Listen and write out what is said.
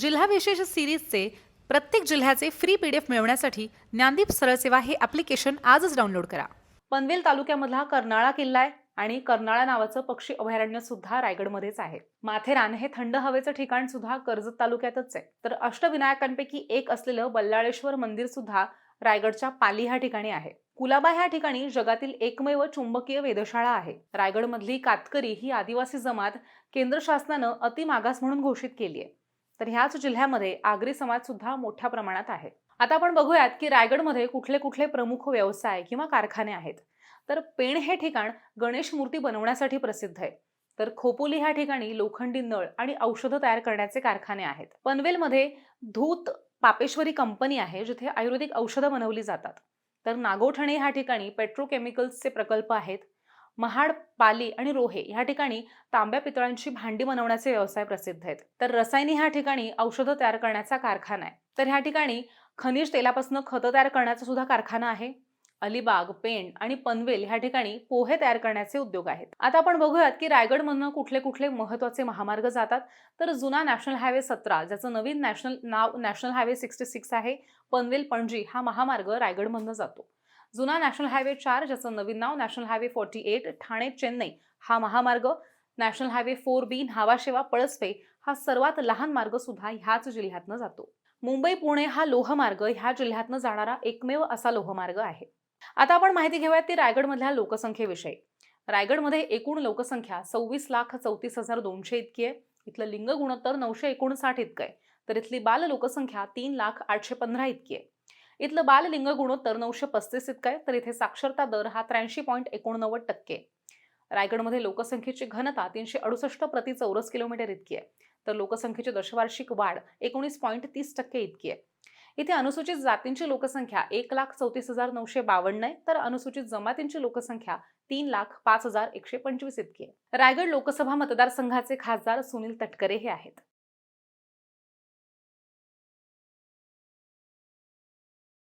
जिल्हा विशेष सिरीजचे प्रत्येक जिल्ह्याचे फ्री पीडीएफ मिळवण्यासाठी ज्ञानदीप सरळ सेवा हे ॲप्लिकेशन आजच डाउनलोड करा. पनवेल तालुक्यामधला कर्नाळा किल्ला आहे आणि कर्नाळा नावाचं पक्षी अभयारण्य सुद्धा रायगडमध्येच आहे. माथेरान हे थंड हवेचं ठिकाण सुद्धा कर्जत तालुक्यातच आहे. तर अष्टविनायकांपैकी एक असलेलं बल्लाळेश्वर मंदिर सुद्धा रायगडच्या पाली ह्या ठिकाणी आहे. कुलाबा ह्या ठिकाणी जगातील एकमेव चुंबकीय वेधशाळा आहे. रायगडमधली कातकरी ही आदिवासी जमात केंद्र शासनानं अतिमागास म्हणून घोषित केली आहे. तर ह्याच जिल्ह्यामध्ये आगरी समाज सुद्धा मोठ्या प्रमाणात आहे. आता आपण बघूयात की रायगडमध्ये कुठले कुठले प्रमुख व्यवसाय किंवा कारखाने आहेत. तर पेण हे ठिकाण गणेश मूर्ती बनवण्यासाठी प्रसिद्ध आहे. तर खोपोली ह्या ठिकाणी लोखंडी नळ आणि औषधं तयार करण्याचे कारखाने आहेत. पनवेलमध्ये धूत पापेश्वरी कंपनी आहे जिथे आयुर्वेदिक औषधं बनवली जातात. तर नागोठणे ह्या ठिकाणी पेट्रोकेमिकल्सचे प्रकल्प आहेत. महाड, पाली आणि रोहे ह्या ठिकाणी तांब्या पितळांची भांडी बनवण्याचे व्यवसाय प्रसिद्ध आहेत. तर रसायनी ह्या ठिकाणी औषधं तयार करण्याचा कारखाना आहे. तर ह्या ठिकाणी खनिज तेलापासून खतं तयार करण्याचा सुद्धा कारखाना आहे. अलिबाग, पेण आणि पनवेल ह्या ठिकाणी पोहे तयार करण्याचे उद्योग आहेत. आता आपण बघूयात की रायगडमधून कुठले कुठले महत्त्वाचे महामार्ग जातात. तर जुना नॅशनल हायवे 17 ज्याचं नवीन नाव नॅशनल हायवे 66 आहे, पनवेल पणजी हा महामार्ग रायगडमधून जातो. जुना नॅशनल हायवे 4 ज्याचं नवीन नाव नॅशनल हायवे 48 ठाणे चेन्नई हा महामार्ग, national highway 4B Nhava Sheva Palaspe हा सर्वात लहान मार्ग सुद्धा ह्याच जिल्ह्यातनं जातो. मुंबई पुणे हा लोहमार्ग ह्या जिल्ह्यातनं जाणारा एकमेव असा लोहमार्ग आहे. आता आपण माहिती घेऊयात ती रायगडमधल्या लोकसंख्येविषयी. रायगडमध्ये एकूण लोकसंख्या 26,34,200 इतकी आहे. इथलं लिंग गुणोत्तर 959 इतकं आहे. तर इथली बाल लोकसंख्या 3,815 इतकी आहे. इथलं बाल लिंग गुणोत्तर 935 इतकं आहे. तर इथे साक्षरता दर हा 83.89% आहे. रायगडमध्ये लोकसंख्येची घनता 368 प्रति चौरस किलोमीटर इतकी आहे. तर लोकसंख्येची दशवार्षिक वाढ 19.30% इतकी आहे. इथे अनुसूचित जातींची लोकसंख्या 1,34,952 आहे. तर अनुसूचित जमातींची लोकसंख्या 3,05,125 इतकी आहे. रायगड लोकसभा मतदारसंघाचे खासदार सुनील तटकरे हे आहेत.